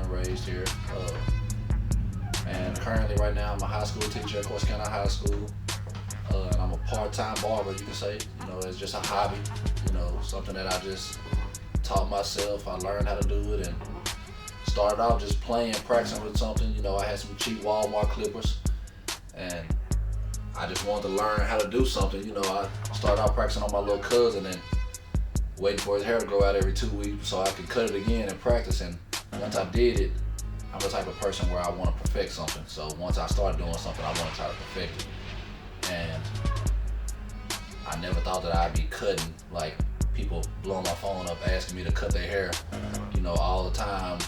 and raised here. And currently right now I'm a high school teacher at Corsicana High School. And I'm a part-time barber, you can say. You know, it's just a hobby, you know, something that I just taught myself. I learned how to do it and started out just playing, practicing with something. You know, I had some cheap Walmart clippers and I just wanted to learn how to do something. You know, I started out practicing on my little cousin and waiting for his hair to grow out every 2 weeks so I could cut it again and practice. And once I did it, I'm the type of person where I want to perfect something. So once I start doing something, I want to try to perfect it. And I never thought that I'd be cutting, like people blowing my phone up asking me to cut their hair, you know, all the time.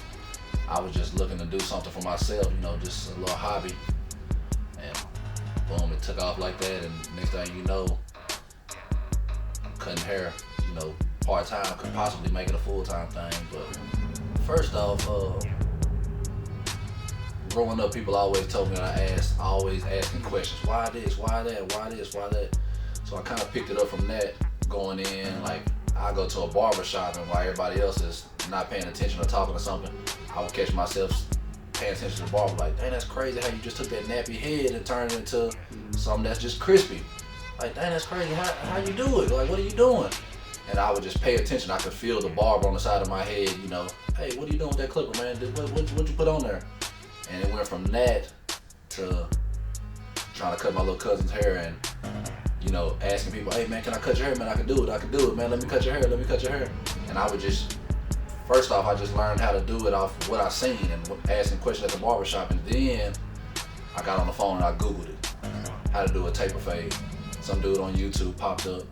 I was just looking to do something for myself, you know, just a little hobby. And boom, it took off like that. And next thing you know, I'm cutting hair, you know, part-time, could possibly make it a full-time thing. But first off, growing up, people always told me that I always asking questions. Why this, why that, why this, why that? So I kind of picked it up from that, going in, like, I go to a barber shop and while everybody else is not paying attention or talking or something, I would catch myself paying attention to the barber, like, dang, that's crazy how you just took that nappy head and turned it into something that's just crispy. Like, dang, that's crazy, how you do it? Like, what are you doing? And I would just pay attention. I could feel the barber on the side of my head, you know, hey, what are you doing with that clipper, man? What you put on there? And it went from that to trying to cut my little cousin's hair and, you know, asking people, hey man, can I cut your hair? Man, I can do it, man, let me cut your hair. And I would just, first off, I just learned how to do it off what I seen and asking questions at the barbershop. And then I got on the phone and I Googled it, how to do a taper fade. Some dude on YouTube popped up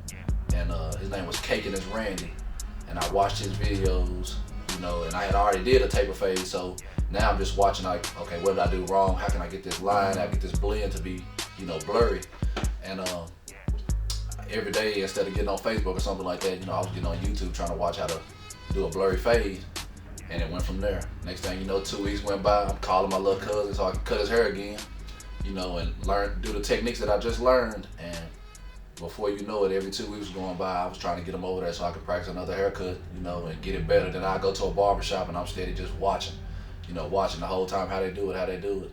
and his name was Caking as Randy. And I watched his videos, you know, and I had already did a taper fade. So now I'm just watching like, okay, what did I do wrong? How can I get this line, how get this blend to be, you know, blurry? And every day, instead of getting on Facebook or something like that, you know, I was getting on YouTube trying to watch how to do a blurry fade, and it went from there. Next thing you know, 2 weeks went by, I'm calling my little cousin so I can cut his hair again, you know, and do the techniques that I just learned. And before you know it, every 2 weeks going by, I was trying to get him over there so I could practice another haircut, you know, and get it better. Then I go to a barber shop and I'm steady just watching, you know, watching the whole time how they do it.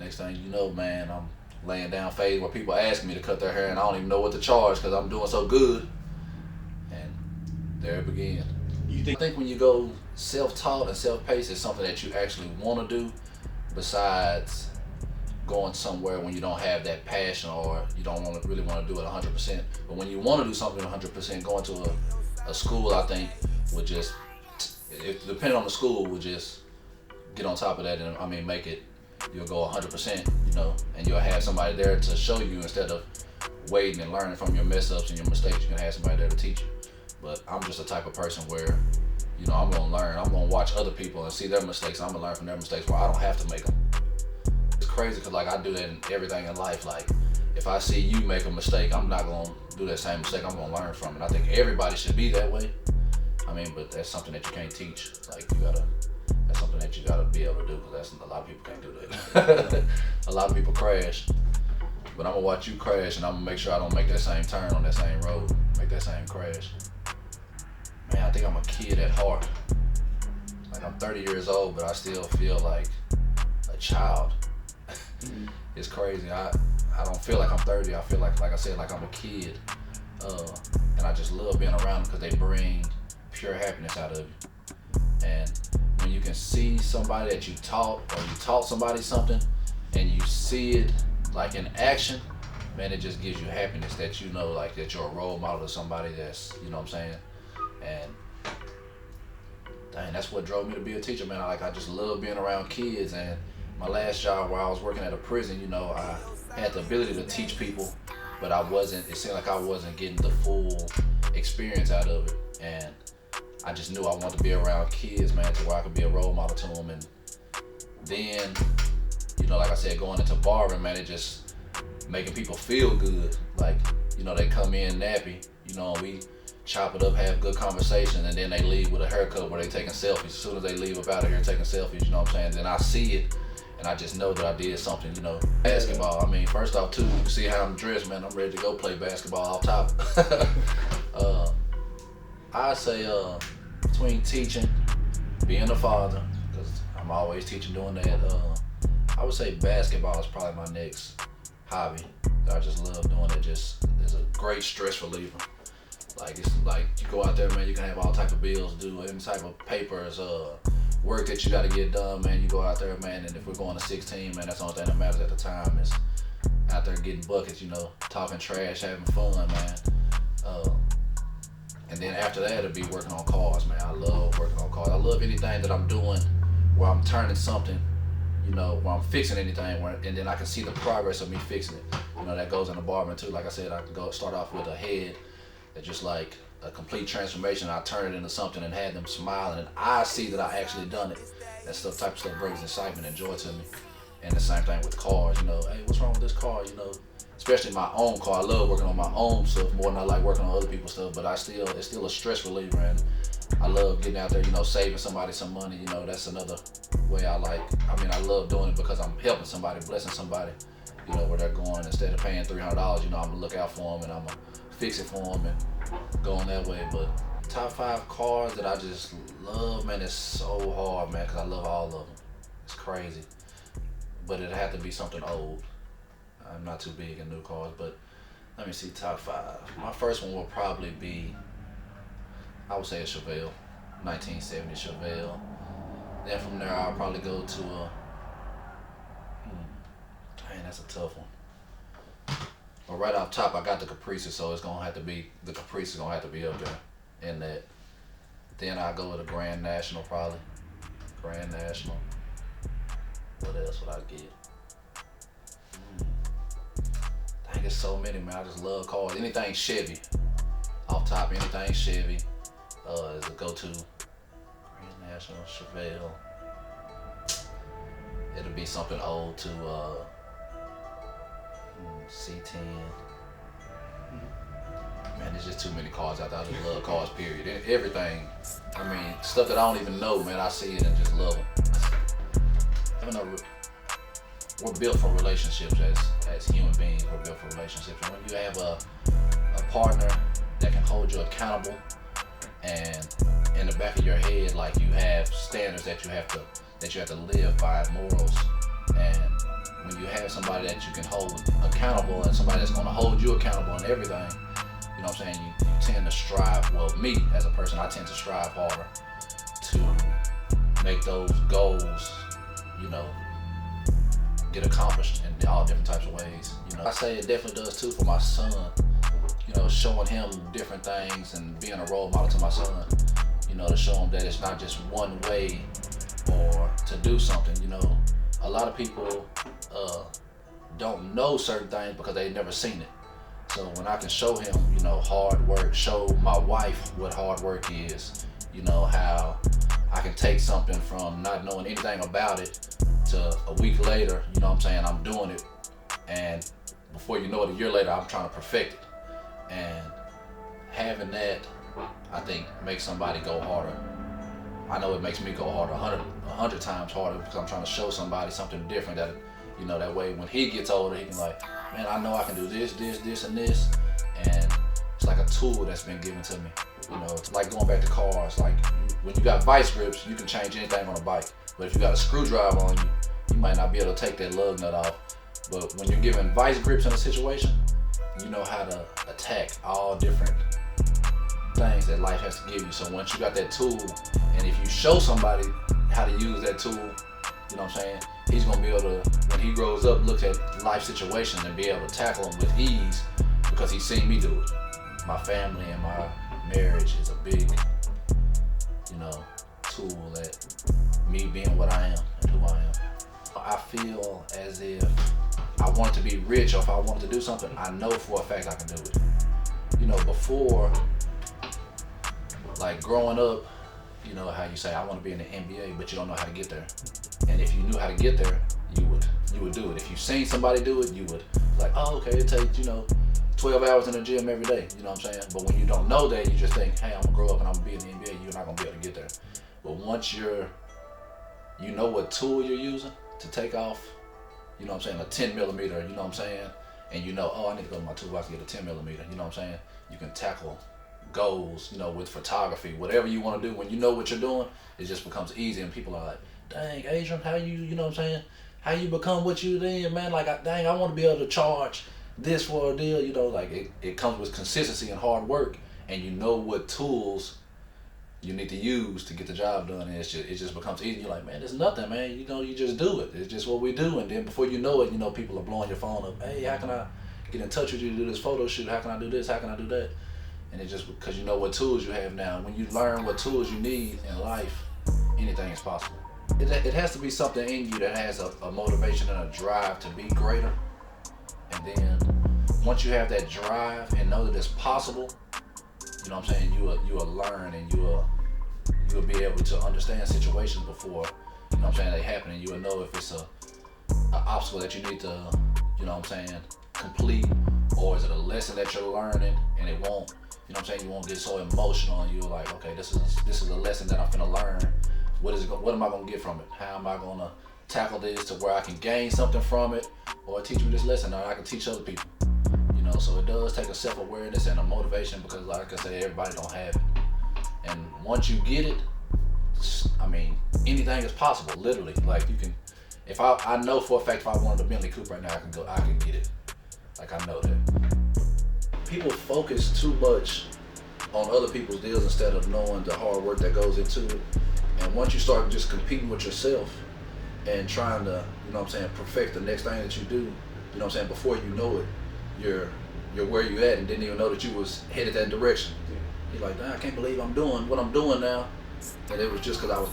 Next thing you know, man, I'm laying down fades where people ask me to cut their hair and I don't even know what to charge because I'm doing so good. And there it began. I think when you go self-taught and self-paced, it's something that you actually want to do besides going somewhere when you don't have that passion or you don't really want to do it 100%. But when you want to do something 100%, going to a school, I think, would just, depending on the school, would just get on top of that and, I mean, make it, you'll go 100%, you know, and you'll have somebody there to show you instead of waiting and learning from your mess ups and your mistakes. You're gonna have somebody there to teach you. But I'm just the type of person where, you know, I'm gonna learn. I'm gonna watch other people and see their mistakes. I'm gonna learn from their mistakes where I don't have to make them. It's crazy because, like, I do that in everything in life. Like, if I see you make a mistake, I'm not gonna do that same mistake. I'm gonna learn from it. I think everybody should be that way. I mean, but that's something that you can't teach. Like, that's something that you gotta be able to do, because a lot of people can't do that. A lot of people crash, but I'm gonna watch you crash and I'm gonna make sure I don't make that same turn on that same road, make that same crash. Man, I think I'm a kid at heart. Like, I'm 30 years old, but I still feel like a child. It's crazy. I don't feel like I'm 30. I feel like I said, like I'm a kid. And I just love being around them because they bring pure happiness out of you. And when you can see somebody that you taught, or you taught somebody something and you see it like in action, man, it just gives you happiness that you know, like, that you're a role model to somebody that's, you know what I'm saying? And dang, that's what drove me to be a teacher, man. I just love being around kids. And my last job where I was working at a prison, you know, I had the ability to teach people, but it seemed like I wasn't getting the full experience out of it. And I just knew I wanted to be around kids, man, to where I could be a role model to them. And then, you know, like I said, going into barbering, man, it just making people feel good. Like, you know, they come in nappy, you know, we chop it up, have good conversation, and then they leave with a haircut where they taking selfies. As soon as they leave up out of here taking selfies, you know what I'm saying? Then I see it, and I just know that I did something, you know. Basketball, I mean, first off, too, you see how I'm dressed, man, I'm ready to go play basketball off top. I say between teaching, being a father, because I'm always teaching, doing that. I would say basketball is probably my next hobby. I just love doing it. Just it's a great stress reliever. Like it's like you go out there, man. You can have all type of bills due, any type of papers, work that you got to get done, man. You go out there, man. And if we're going to 16, man, that's the only thing that matters at the time is out there getting buckets, you know, talking trash, having fun, man. And then after that, it'll be working on cars, man. I love working on cars. I love anything that I'm doing where I'm turning something, you know, where I'm fixing anything, and then I can see the progress of me fixing it. You know, that goes in the barbering too. Like I said, I can start off with a head that just like a complete transformation. I turn it into something and had them smiling, and I see that I actually done it. That type of stuff brings excitement and joy to me. And the same thing with cars, you know, hey, what's wrong with this car, you know? Especially my own car. I love working on my own stuff more than I like working on other people's stuff, but it's still a stress reliever, and I love getting out there, you know, saving somebody some money, you know, that's another way I love doing it because I'm helping somebody, blessing somebody, you know, where they're going. Instead of paying $300, you know, I'm gonna look out for them and I'm gonna fix it for them and go on that way. But top 5 cars that I just love, man, it's so hard, man, because I love all of them. It's crazy. But it'd have to be something old. I'm not too big in new cars, but let me see, top 5. My first one will probably be, I would say a Chevelle, 1970 Chevelle. Then from there, I'll probably go to a, dang, that's a tough one. But right off top, I got the Caprices, so it's gonna have to be, the Caprice is gonna have to be up there in that. Then I'll go with a Grand National probably, Grand National. What else would I get? Dang, there's so many, man. I just love cars. Anything Chevy. Off top, anything Chevy is a go-to. Grand National, Chevelle. It'll be something old to C10. Man, there's just too many cars out there. I just love cars, period. Everything. I mean, stuff that I don't even know, man. I see it and just love them. We're built for relationships as human beings. We're built for relationships. And when you have a partner that can hold you accountable, and in the back of your head, like you have standards that you have to live by, morals, and when you have somebody that you can hold accountable and somebody that's going to hold you accountable in everything, you know what I'm saying? You tend to strive. Well, me as a person, I tend to strive harder to make those goals, you know, get accomplished in all different types of ways. You know, I say it definitely does too for my son. You know, showing him different things and being a role model to my son. You know, to show him that it's not just one way or to do something. You know, a lot of people don't know certain things because they've never seen it. So when I can show him, you know, hard work, show my wife what hard work is. You know, how I can take something from not knowing anything about it to a week later, you know what I'm saying, I'm doing it, and before you know it, a year later, I'm trying to perfect it. And having that, I think, makes somebody go harder. I know it makes me go harder, 100 times harder, because I'm trying to show somebody something different that, you know, that way when he gets older, he can like, man, I know I can do this, and this, and it's like a tool that's been given to me. You know, it's like going back to cars, like when you got vice grips, you can change anything on a bike. But if you got a screwdriver on you, you might not be able to take that lug nut off. But when you're given vice grips in a situation, you know how to attack all different things that life has to give you. So once you got that tool, and if you show somebody how to use that tool, you know what I'm saying, he's gonna be able to, when he grows up, look at life situations and be able to tackle them with ease because he's seen me do it. My family and my marriage is a big, you know, tool that me being what I am and who I am. I feel as if I want to be rich, or if I wanted to do something, I know for a fact I can do it. You know, before, like growing up, you know how you say, I want to be in the NBA, but you don't know how to get there. And if you knew how to get there, you would do it. If you've seen somebody do it, you would like, oh, okay, it takes, you know, 12 hours in the gym every day, you know what I'm saying? But when you don't know that, you just think, hey, I'm gonna grow up and I'm gonna be in the NBA, you're not gonna be able to get there. But once you know what tool you're using to take off, you know what I'm saying, a 10 millimeter, you know what I'm saying? And you know, oh, I need to go to my toolbox and get a 10 millimeter, you know what I'm saying? You can tackle goals, you know, with photography, whatever you want to do. When you know what you're doing, it just becomes easy, and people are like, dang, Adrian, how you know what I'm saying? How you become what you then, man? Like, dang, I want to be able to charge this for a deal. You know, like it comes with consistency and hard work, and you know what tools you need to use to get the job done, and it just becomes easy. You're like, man, it's nothing, man. You know, you just do it. It's just what we do, and then before you know it, you know, people are blowing your phone up. Hey, how can I get in touch with you to do this photo shoot? How can I do this? How can I do that? And it's just because you know what tools you have now. When you learn what tools you need in life, anything is possible. It has to be something in you that has a motivation and a drive to be greater. And then once you have that drive and know that it's possible, you know what I'm saying, you will learn, and you'll be able to understand situations before, you know what I'm saying, they happen, and you will know if it's a obstacle that you need to, you know what I'm saying, complete, or is it a lesson that you're learning, and it won't, you know what I'm saying, you won't get so emotional, and you're like, okay, this is a lesson that I'm finna learn. What am I gonna get from it? How am I gonna tackle this to where I can gain something from it, or teach me this lesson, or I can teach other people. You know, so it does take a self-awareness and a motivation, because like I say, everybody don't have it. And once you get it, I mean, anything is possible, literally. Like, you can, if I know for a fact, if I wanted a Bentley Coupe right now, I can get it. Like, I know that. People focus too much on other people's deals instead of knowing the hard work that goes into it. And once you start just competing with yourself and trying to, you know what I'm saying, perfect the next thing that you do, you know what I'm saying, before you know it, you're where you at and didn't even know that you was headed that direction. You're like, I can't believe I'm doing what I'm doing now. And it was just because I was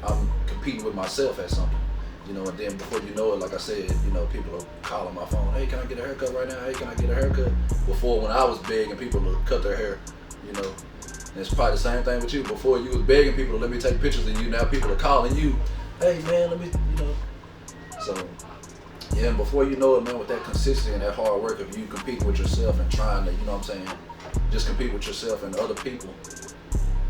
I'm competing with myself at something. You know, and then before you know it, like I said, you know, people are calling my phone, hey, can I get a haircut right now? Hey, can I get a haircut? Before, when I was begging people to cut their hair, you know, and it's probably the same thing with you. Before, you was begging people to let me take pictures of you. Now people are calling you, hey man, let me, you know. So, yeah, and before you know it, man, with that consistency and that hard work of you competing with yourself and trying to, you know what I'm saying, just compete with yourself and other people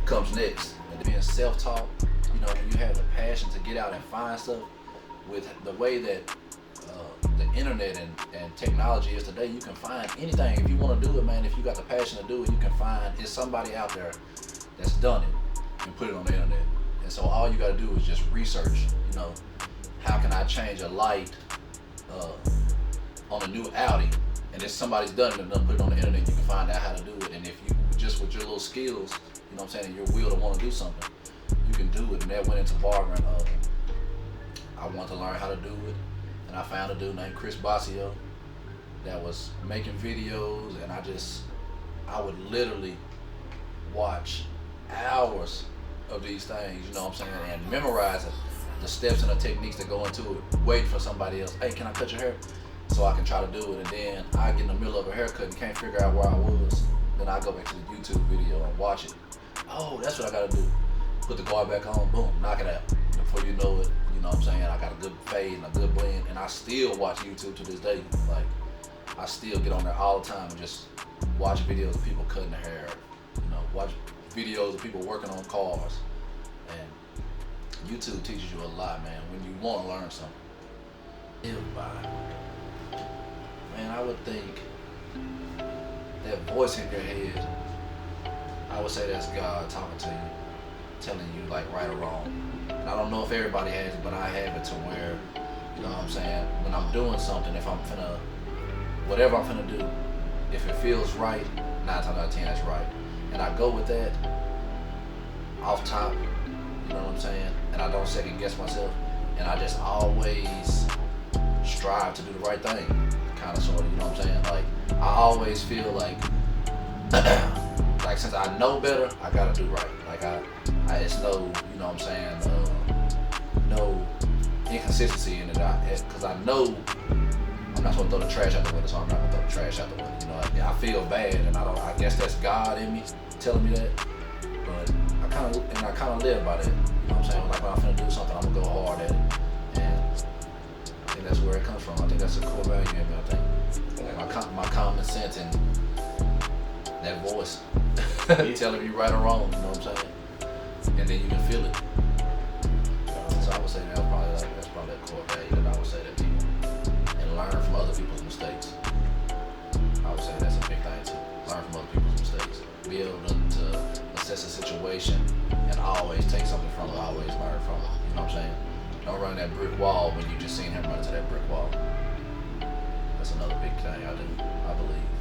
comes next. And being self-taught, you know, when you have the passion to get out and find stuff, with the way that the internet and technology is today, you can find anything. If you want to do it, man, if you got the passion to do it, you can find, it's somebody out there that's done it and put it on the internet. And so all you got to do is just research, you know, how can I change a light on a new Audi? And if somebody's done it and done put it on the internet, you can find out how to do it. And if you, just with your little skills, you know what I'm saying, your will to want to do something, you can do it. And that went into barbering. I wanted to learn how to do it, and I found a dude named Chris Basio that was making videos, and I would literally watch hours of these things, you know what I'm saying, and memorize it, the steps and the techniques that go into it, waiting for somebody else, hey, can I cut your hair? So I can try to do it, and then I get in the middle of a haircut and can't figure out where I was, then I go back to the YouTube video and watch it. Oh, that's what I gotta do. Put the guard back on, boom, knock it out. Before you know it, you know what I'm saying, I got a good fade and a good blend, and I still watch YouTube to this day. Like, I still get on there all the time and just watch videos of people cutting their hair, you know, watch videos of people working on cars. And YouTube teaches you a lot, man, when you want to learn something. Live by. Man, I would think that voice in your head, I would say that's God talking to you, telling you like right or wrong. And I don't know if everybody has it, but I have it to where, you know what I'm saying, when I'm doing something, if I'm finna, whatever I'm finna do, if it feels right, 9 times out of 10 that's right. And I go with that off top, you know what I'm saying, and I don't second guess myself, and I just always strive to do the right thing, kind of sort of, you know what I'm saying, like I always feel like since I know better, I gotta do right. Like I it's no, you know what I'm saying, no inconsistency in it. Because I know I'm not supposed to throw the trash out the window, so I'm not gonna throw the trash out the window. You know, I feel bad, and I guess that's God in me telling me that. But I kind of live by that. You know what I'm saying? Like when I'm finna do something, I'm gonna go hard at it, and I think that's where it comes from. I think that's a core value in me. I think like my common sense and that voice telling me right or wrong. You know what I'm saying? And then you can feel it. So I would say that's probably that core value that I would say that people, and learn from other people's mistakes. I would say that's a big thing too. Learn from other people's mistakes. Be able to assess a situation and always take something from it, always learn from it. You know what I'm saying? Don't run that brick wall when you just seen him run into that brick wall. That's another big thing I believe.